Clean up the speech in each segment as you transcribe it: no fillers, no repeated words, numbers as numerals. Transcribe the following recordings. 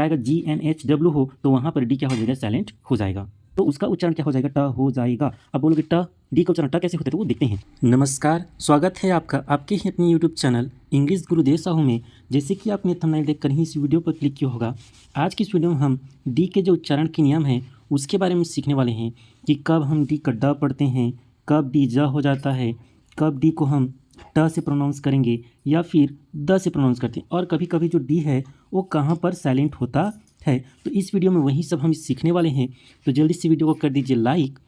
आएगा GNHW हो तो वहाँ पर डी क्या हो जाएगा, साइलेंट हो जाएगा। तो उसका उच्चारण क्या हो जाएगा, ट हो जाएगा। अब बोलोगे ट, डी का उच्चारण ट कैसे होता है, तो वो देखते हैं। नमस्कार, स्वागत है आपका आपके ही अपने यूट्यूब चैनल इंग्लिश गुरुदेव साहू में। जैसे कि आपने थंबनेल देखकर ही इस वीडियो पर क्लिक किया होगा, आज की इस वीडियो में हम डी के जो उच्चारण के नियम हैं उसके बारे में सीखने वाले हैं कि कब हम डी का ड पढ़ते हैं, कब डी ज हो जाता है, कब डी को हम ट से प्रोनाउंस करेंगे या फिर द से प्रोनाउंस करते हैं, और कभी कभी जो डी है वो कहाँ पर साइलेंट होता है। तो इस वीडियो में वही सब हम सीखने वाले हैं। तो जल्दी से वीडियो को कर दीजिए लाइक,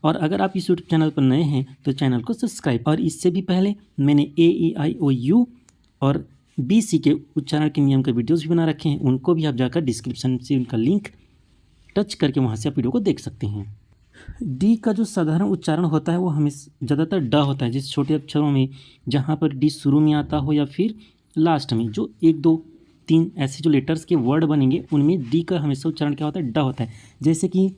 और अगर आप इस यूट्यूब चैनल पर नए हैं तो चैनल को सब्सक्राइब। और इससे भी पहले मैंने AEIOU और BC के उच्चारण के नियम के वीडियोस भी बना रखे हैं, उनको भी आप जाकर डिस्क्रिप्शन से उनका लिंक टच करके वहाँ से आप वीडियो को देख सकते हैं। डी का जो साधारण उच्चारण होता है वो हमेशा ज़्यादातर ड होता है, जिस छोटे अक्षरों में जहाँ पर डी शुरू में आता हो या फिर लास्ट में, जो 1 2 3 ऐसे जो लेटर्स के वर्ड बनेंगे उनमें डी का हमेशा उच्चारण क्या होता है, ड होता है। जैसे कि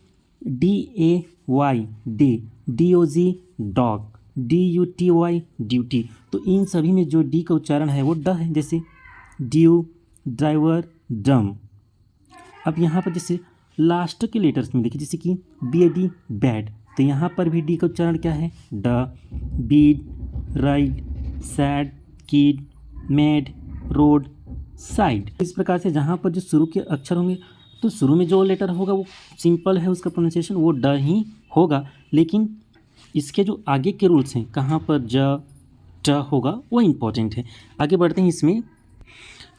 DAY day, DOG dog, DUTY duty. तो इन सभी में जो डी का उच्चारण है वो ड है। जैसे ड्यू, ड्राइवर, ड्रम। अब यहाँ पर जैसे लास्ट के लेटर्स में देखिए, जैसे कि BAD बैड, तो यहाँ पर भी डी का उच्चारण क्या है, ड। Beed, ride, sad, kid, made, road, side. इस प्रकार से जहाँ पर जो शुरू के अक्षर होंगे तो शुरू में जो लेटर होगा वो सिंपल है, उसका प्रोनाउंसिएशन वो ड ही होगा, लेकिन इसके जो आगे के रूल्स हैं कहाँ पर ज ट होगा वो इम्पोर्टेंट है। आगे बढ़ते हैं। इसमें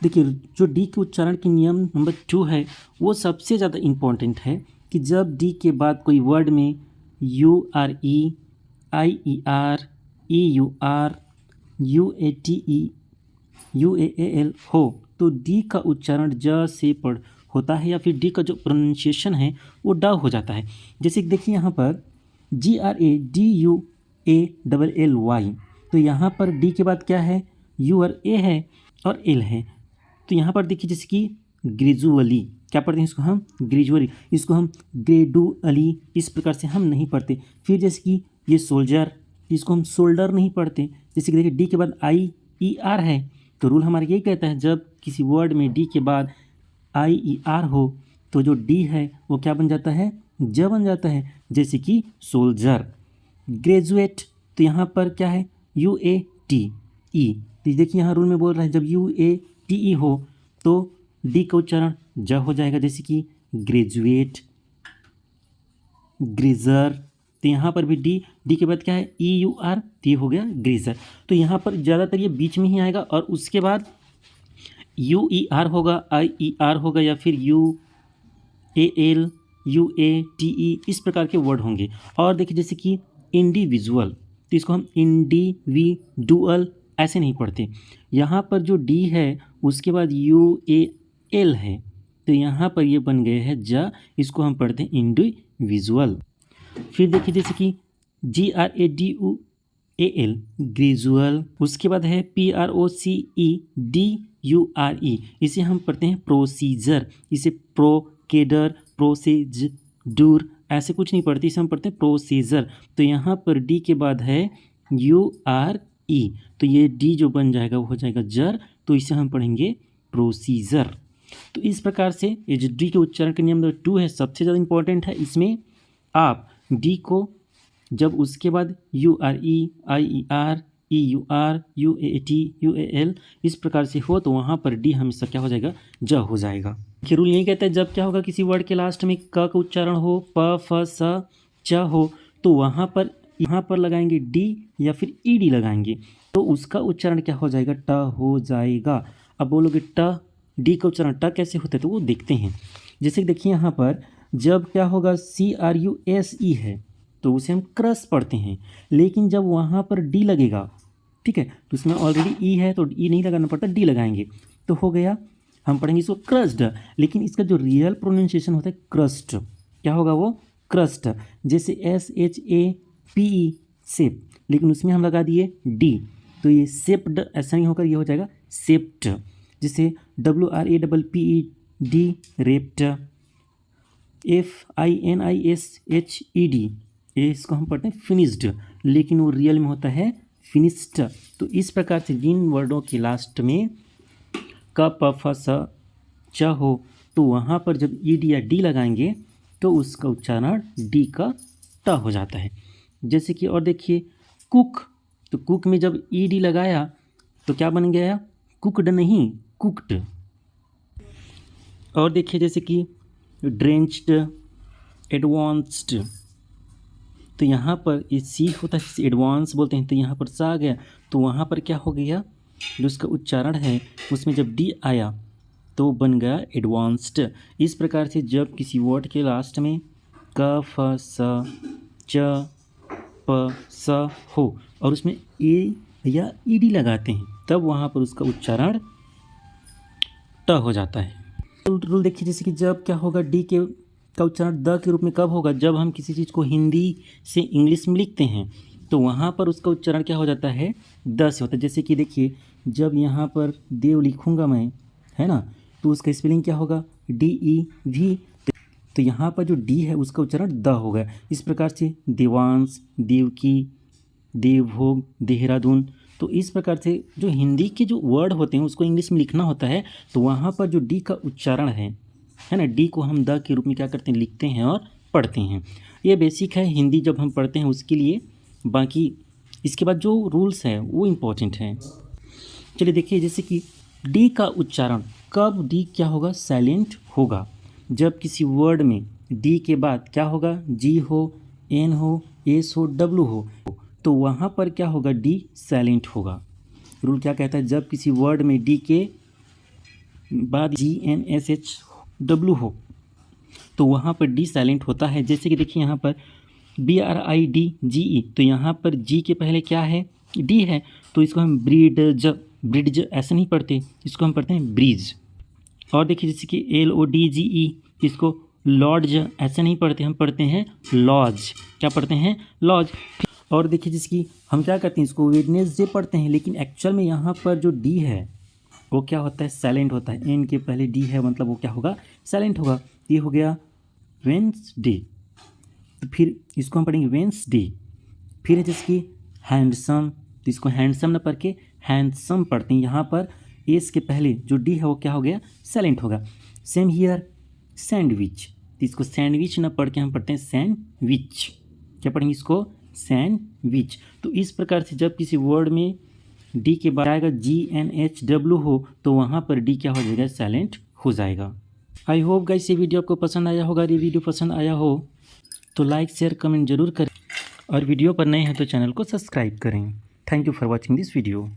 देखिए जो डी के उच्चारण के नियम नंबर 2 है वो सबसे ज़्यादा इम्पोर्टेंट है कि जब डी के बाद कोई वर्ड में URE, IER, EUR, UATE, UAAL हो तो डी का उच्चारण ज से पढ़ होता है, या फिर डी का जो प्रोनाउंसिएशन है वो ड हो जाता है। जैसे देखिए यहाँ पर GRADUALLY, तो यहाँ पर डी के बाद क्या है, यू और ए है और एल है। तो यहाँ पर देखिए जैसे कि ग्रेजुअली, क्या पढ़ते हैं इसको हम, ग्रेजुअली, इसको हम ग्रेडुअली, इस प्रकार से हम नहीं पढ़ते। फिर जैसे कि ये सोल्जर, इसको हम शोल्डर नहीं पढ़ते। जैसे कि देखिए डी के बाद IER है, तो रूल हमारा यही कहता है जब किसी वर्ड में डी के बाद IER हो तो जो डी है वो क्या बन जाता है, ज बन जाता है। जैसे कि सोल्जर। ग्रेजुएट, तो यहाँ पर क्या है, UATE, तो देखिए यहाँ रूल में बोल रहा है जब UATE हो तो डी का उच्चारण ज हो जाएगा। जैसे कि ग्रेजुएट, ग्रेजर, तो यहाँ पर भी डी के बाद क्या है, EUR, तो ये हो गया ग्रेजर। तो यहाँ पर ज़्यादातर ये बीच में ही आएगा और उसके बाद UER होगा, IER होगा, या फिर UAL, UATE, इस प्रकार के वर्ड होंगे। और देखिए जैसे कि इंडिविजुअल, तो इसको हम इंडिविडुअल ऐसे नहीं पढ़ते। यहाँ पर जो डी है उसके बाद UAL है, तो यहाँ पर ये बन गए हैं ज, इसको हम पढ़ते हैं इंडिविजुअल। फिर देखिए जैसे कि GRADUAL ग्रेजुअल, उसके बाद है PROCEDURE, इसे हम पढ़ते हैं प्रोसीजर। इसे प्रोकेडर, प्रोसीजर ऐसे कुछ नहीं पढ़ते, इसे हम पढ़ते हैं प्रोसीजर। तो यहाँ पर डी के बाद है URE, तो ये डी जो बन जाएगा वो हो जाएगा जर, तो इसे हम पढ़ेंगे प्रोसीजर। तो इस प्रकार से ये जो डी के उच्चारण के नियम नंबर 2 है सबसे ज़्यादा इंपॉर्टेंट है। इसमें आप डी को जब उसके बाद URE, IER, EUR, UAT, UAL इस प्रकार से हो तो वहाँ पर डी हमेशा क्या हो जाएगा, ज हो जाएगा। ये रूल यही कहता है जब क्या होगा, किसी वर्ड के लास्ट में क का उच्चारण हो, प फ स च हो, तो वहाँ पर यहाँ पर लगाएंगे डी या फिर ED लगाएंगे, तो उसका उच्चारण क्या हो जाएगा, ट हो जाएगा। अब बोलोगे ट, डी का उच्चारण ट कैसे होता है, तो वो देखते हैं। जैसे देखिए यहाँ पर जब क्या होगा, CRUSE है तो उसे हम क्रस पढ़ते हैं, लेकिन जब वहाँ पर डी लगेगा, ठीक है, तो उसमें ऑलरेडी ई है तो ई नहीं लगाना पड़ता, डी लगाएंगे तो हो गया, हम पढ़ेंगे इसको क्रस्ड। लेकिन इसका जो रियल प्रोनाउंसिएशन होता है क्रस्ट, क्या होगा वो, क्रस्ट। जैसे SHAPE सेप, लेकिन उसमें हम लगा दिए डी, तो ये सेप्ड ऐसा नहीं होकर ये हो जाएगा सेप्ट। जैसे WRAPPED रेप्ट, FINISHED, ये इसको हम पढ़ते हैं फिनिश्ड, लेकिन वो रियल में होता है फिनिश्ड। तो इस प्रकार से जिन वर्डों के लास्ट में क प फ स च हो तो वहाँ पर जब ई डी या डी लगाएंगे तो उसका उच्चारण डी का ट हो जाता है। जैसे कि और देखिए कुक, तो कुक में जब ई डी लगाया तो क्या बन गया, कुकड नहीं कुकड। और देखिए जैसे कि ड्रेंच्ड, एडवांस्ड, तो यहाँ पर ये सी होता है जिसे एडवांस बोलते हैं, तो यहाँ पर सा आ गया, तो वहाँ पर क्या हो गया, जो उसका उच्चारण है उसमें जब डी आया तो बन गया एडवांस्ड। इस प्रकार से जब किसी वर्ड के लास्ट में क फ स च प स हो और उसमें ए या ई डी लगाते हैं तब वहाँ पर उसका उच्चारण ट हो जाता है। रूल देखिए, जैसे कि जब क्या होगा, डी के का उच्चारण द के रूप में कब होगा, जब हम किसी चीज़ को हिंदी से इंग्लिश में लिखते हैं तो वहाँ पर उसका उच्चारण क्या हो जाता है, द से होता है। जैसे कि देखिए जब यहाँ पर देव लिखूँगा मैं, है ना, तो उसका स्पेलिंग क्या होगा, DEV, तो यहाँ पर जो डी है उसका उच्चारण द होगा। इस प्रकार से देवांश, देवकी, देवभोग, देहरादून, तो इस प्रकार से जो हिंदी के जो वर्ड होते हैं उसको इंग्लिश में लिखना होता है तो वहाँ पर जो डी का उच्चारण है ना, डी को हम द के रूप में क्या करते हैं, लिखते हैं और पढ़ते हैं। ये बेसिक है हिंदी जब हम पढ़ते हैं उसके लिए। बाकी इसके बाद जो रूल्स हैं वो इम्पोर्टेंट हैं। चलिए देखिए, जैसे कि डी का उच्चारण कब डी क्या होगा, साइलेंट होगा। जब किसी वर्ड में डी के बाद क्या होगा, जी हो, एन हो, एस हो, डब्लू हो, तो वहाँ पर क्या होगा, डी साइलेंट होगा। रूल क्या कहता है, जब किसी वर्ड में डी के बाद GNSH W हो तो वहाँ पर डी साइलेंट होता है। जैसे कि देखिए यहाँ पर BRIDGE, तो यहाँ पर जी के पहले क्या है, डी है, तो इसको हम ब्रिड्ज ऐसे नहीं पढ़ते, इसको हम पढ़ते हैं ब्रिज। और देखिए जैसे कि LODGE, इसको लॉड्ज ऐसे नहीं पढ़ते, हम पढ़ते हैं लॉज। क्या पढ़ते हैं, लॉज। और देखिए जिसकी हम क्या करते हैं, इसको वेडनेसडे पढ़ते हैं, लेकिन एक्चुअल में यहाँ पर जो डी है वो क्या होता है, साइलेंट होता है। एन के पहले डी है मतलब वो क्या होगा, साइलेंट होगा। ये हो गया वेंसडे, तो फिर इसको हम पढ़ेंगे वेंसडे। फिर है जिसकी हैंडसम, तो इसको हैंडसम न पढ़ के हैंडसम पढ़ते हैं। यहाँ पर एस के पहले जो डी है वो क्या हो गया, साइलेंट होगा। सेम हियर सैंडविच, तो इसको सैंडविच न पढ़ के हम पढ़ते हैं सैंडविच। क्या पढ़ेंगे, इसको सैंडविच। तो इस प्रकार से जब किसी वर्ड में डी के बाद आएगा GNHW हो तो वहाँ पर डी क्या हो जाएगा, साइलेंट हो जाएगा। आई होप गाइस ये वीडियो आपको पसंद आया होगा। ये वीडियो पसंद आया हो तो लाइक शेयर कमेंट जरूर करें और वीडियो पर नए हैं तो चैनल को सब्सक्राइब करें। Thank you for watching this video.